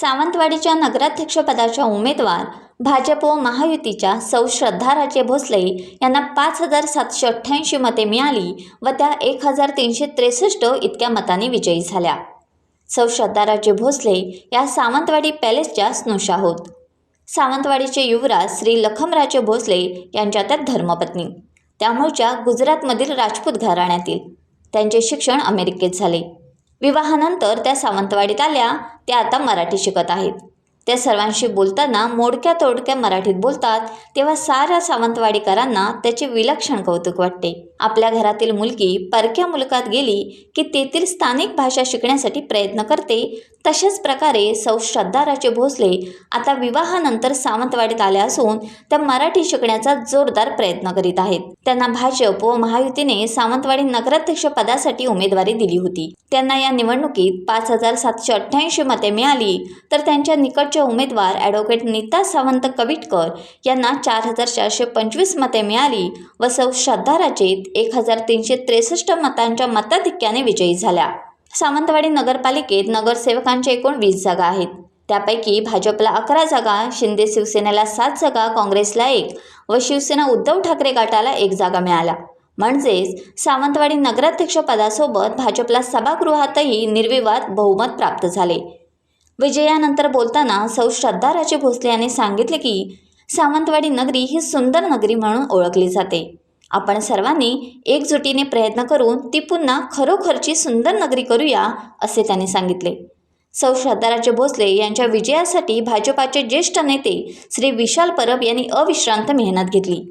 सावंतवाडीच्या नगराध्यक्षपदाच्या उमेदवार भाजप व महायुतीच्या सौ श्रद्धाराजे भोसले यांना 5,788 मते मिळाली व त्या 1,363 इतक्या मतांनी विजयी झाल्या। सौ श्रद्धाराजे भोसले या सावंतवाडी पॅलेसच्या स्नुषा होत। सावंतवाडीचे युवराज श्री लखमराजे भोसले यांच्या त्या धर्मपत्नी, त्यामुळच्या गुजरातमधील राजपूत घराण्यातील। त्यांचे शिक्षण अमेरिकेत झाले। विवाहानंतर त्या सावंतवाडीत आल्या। त्या आता मराठी शिकत आहेत। त्या सर्वांशी बोलताना मोडक्या तोडक्या मराठीत बोलतात, तेव्हा साऱ्या सावंतवाडीकरांना त्याचे विलक्षण कौतुक वाटते। आपल्या घरातील मुलगी परक्या मुलकात गेली की तेथील स्थानिक भाषा शिकण्यासाठी प्रयत्न करते, तशाच प्रकारे सौ श्रद्धाराजे भोसले आता विवाहानंतर सावंतवाडीत आल्या असून त्या मराठी शिकण्याचा जोरदार प्रयत्न करीत आहेत। त्यांना भाजप व महायुतीने सावंतवाडी नगराध्यक्ष पदासाठी उमेदवारी दिली होती। त्यांना या निवडणुकीत 5,788 मते मिळाली, तर त्यांच्या निकटच्या उमेदवार ॲडव्होकेट नीता सावंत कविटकर यांना 4,425 मते मिळाली व सौ श्रद्धाराजे 1,363 मतांच्या मताधिक्याने विजयी झाल्या। सावंतवाडी नगरपालिकेत नगरसेवकांच्या एकूण 20 जागा आहेत। त्यापैकी भाजपला 11 जागा, शिंदे शिवसेनेला 7 जागा, काँग्रेसला 1 व शिवसेना उद्धव ठाकरे गटाला 1 जागा मिळाल्या। म्हणजेच सावंतवाडी नगराध्यक्ष पदासोबत भाजपला सभागृहातही निर्विवाद बहुमत प्राप्त झाले। विजयानंतर बोलताना सौ श्रद्धाराजे भोसले यांनी सांगितले की सावंतवाडी नगरी ही सुंदर नगरी म्हणून ओळखली जाते। आपण सर्वांनी एकजुटीने प्रयत्न करून ती पुन्हा खरोखरची सुंदर नगरी करूया, असे त्यांनी सांगितले। सौ श्रद्धाराजे भोसले यांच्या विजयासाठी भाजपाचे ज्येष्ठ नेते श्री विशाल परब यांनी अविश्रांत मेहनत घेतली।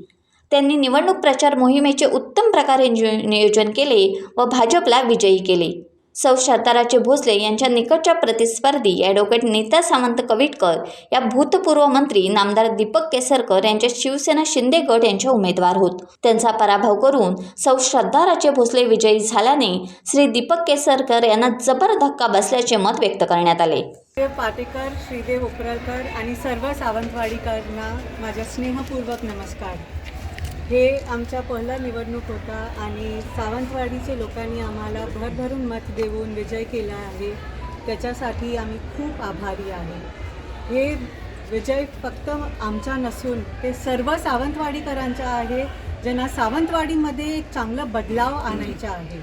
त्यांनी निवडणूक प्रचार मोहिमेचे उत्तम प्रकारे नियोजन केले व भाजपला विजयी केले। सौ श्रद्धाराजे भोसले यांच्या निकटच्या प्रतिस्पर्धी ॲडव्होकेट नीता सावंत कविटकर या भूतपूर्व मंत्री नामदार दीपक केसरकर यांच्या शिवसेना शिंदे गट यांच्या उमेदवार होत। त्यांचा पराभव करून सौ श्रद्धाराजे भोसले विजयी झाल्याने श्री दीपक केसरकर यांना जबर धक्का बसल्याचे मत व्यक्त करण्यात आले। पाटेकर, श्रीदेव उपरकर आणि सर्व सावंतवाडीकरांना माझा स्नेहपूर्वक नमस्कार। हे आमचा पहिला निवडणूक होता आणि सावंतवाडीचे लोकांनी आम्हाला भरभरून मत देऊन विजय केला आहे, त्याच्यासाठी आम्ही खूप आभारी आहे। हे विजय फक्त आमचा नसून ते सर्व सावंतवाडीकरांचा आहे, ज्यांना सावंतवाडीमध्ये एक चांगला बदलाव आणायचा आहे।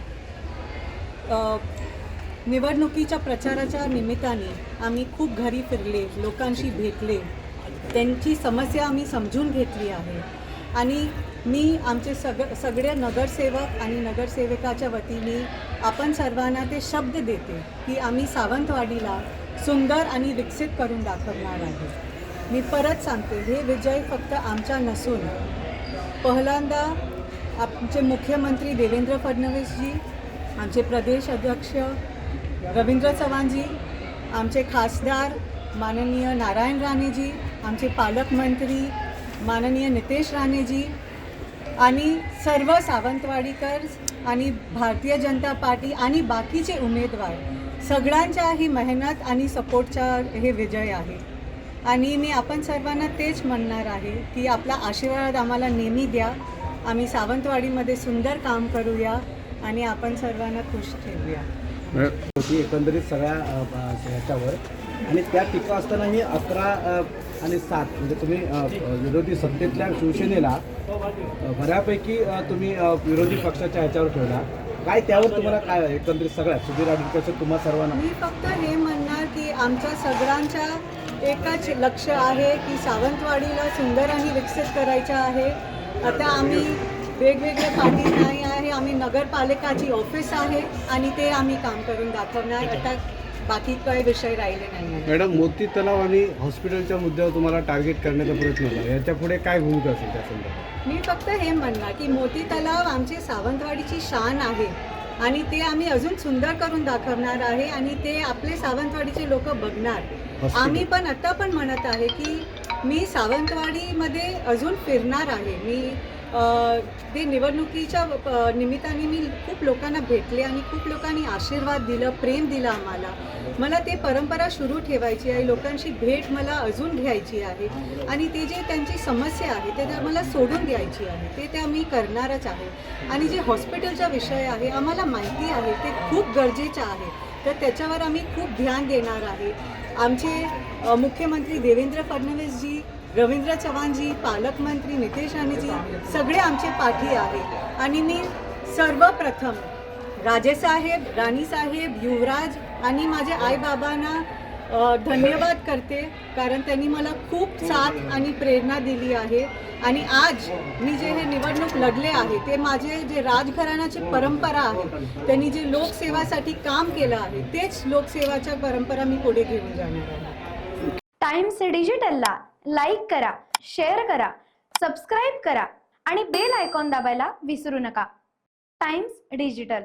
निवडणुकीच्या प्रचाराच्या निमित्ताने आम्ही खूप घरी फिरले, लोकांशी भेटले, त्यांची समस्या आम्ही समजून घेतली आहे आणि मी आमचे सगळे नगरसेवक आणि नगरसेवकाच्या वतीने आपण सर्वांना ते शब्द देते की आम्ही सावंतवाडीला सुंदर आणि विकसित करून दाखवणार आहे। मी परत सांगते, हे विजय फक्त आमचा नसून पहिल्यांदा आमचे मुख्यमंत्री देवेंद्र फडणवीसजी, आमचे प्रदेश अध्यक्ष रवींद्र चव्हाणजी, आमचे खासदार माननीय नारायण राणेजी, आमचे पालकमंत्री माननीय नितेश राणेजी आणि सर्व सावंतवाडीकर आणि भारतीय जनता पार्टी आणि बाकीचे उमेदवार सगळ्यांच्याही मेहनत आणि सपोर्टचा हे विजय आहे। आणि मी आपण सर्वांना तेच म्हणणार आहे की आपला आशीर्वाद आम्हाला नेहमी द्या। आम्ही सावंतवाडीमध्ये सुंदर काम करूया आणि आपण सर्वांना खुश ठेवूया। एकंदरीत सगळ्या ह्याच्यावर आणि त्या टीका असतानाही 11 आणि 7 म्हणजे तुम्ही विरोधी सत्तेतल्या शिवसेनेला बऱ्यापैकी तुम्ही विरोधी पक्षाच्या ह्याच्यावर ठेवला, काय त्यावर तुम्हाला काय एकंदरीत सगळ्यात सुधीर आडुळकरचं तुम्हा सर्वांना? मी फक्त हे म्हणणार की आमच्या सगळ्यांच्या एकच लक्ष आहे की सावंतवाडीला सुंदर आणि विकसित करायचं आहे। आता आम्ही वेगवेगळ्या पार्टी नाही आहे, आम्ही नगरपालिकाची ऑफिस आहे आणि ते आम्ही काम करून दाखवणार। आता बाकी काही विषय राहिले नाही। मॅडम, मोती तलाव आणि हॉस्पिटलच्या मुद्द्यावर तुम्हाला टार्गेट करण्याचा प्रयत्न झाला, याच्या पुढे काय भूमिका असेल त्या संदर्भात? मी फक्त हे म्हणणार की मोती तलाव आमचे सावंतवाडीची शान आहे आणि ते आम्ही अजून सुंदर करून दाखवणार आहे आणि ते आपले सावंतवाडीचे लोक बघणार। आम्ही पण आता पण म्हणत आहे की मी सावंतवाडीमध्ये अजून फिरणार आहे। मी ते निवडणुकीच्या निमित्ताने मी खूप लोकांना भेटले आणि खूप लोकांनी आशीर्वाद दिलं, प्रेम दिलं आम्हाला। मला ते परंपरा सुरू ठेवायची आहे, लोकांची भेट मला अजून घ्यायची आहे आणि ते जे त्यांची समस्या आहे ते मला सोडून द्यायची आहे, ते आम्ही करणारच आहे। आणि जे हॉस्पिटलचा विषय आहे आम्हाला माहिती आहे ते खूप गरजेचं आहे, तर त्याच्यावर आम्ही खूप ध्यान देणार आहे। आमचे मुख्यमंत्री देवेंद्र फडणवीसजी, रवींद्र चव्हाणजी, पालकमंत्री नितेश राणेजी सगळे आमचे पाठी आहे. आणि मी सर्वप्रथम राजेसाहेब, राणीसाहेब, युवराज आणि माझे आईबाबांना धन्यवाद करते, कारण त्यांनी मला खूप साथ आणि प्रेरणा दिली आहे. आणि आज मी जे हे निवडणूक लढले आहे ते माझे जे राजघराण्याची परंपरा आहे, त्यांनी जे लोकसेवासाठी काम केलं आहे तेच लोकसेवाच्या परंपरा मी पुढे घेऊन जाणार आहे. टाइम्स डिजिटलला लाईक करा, शेअर करा, सबस्क्राईब करा आणि बेल आयकॉन दाबायला विसरू नका. Times digital.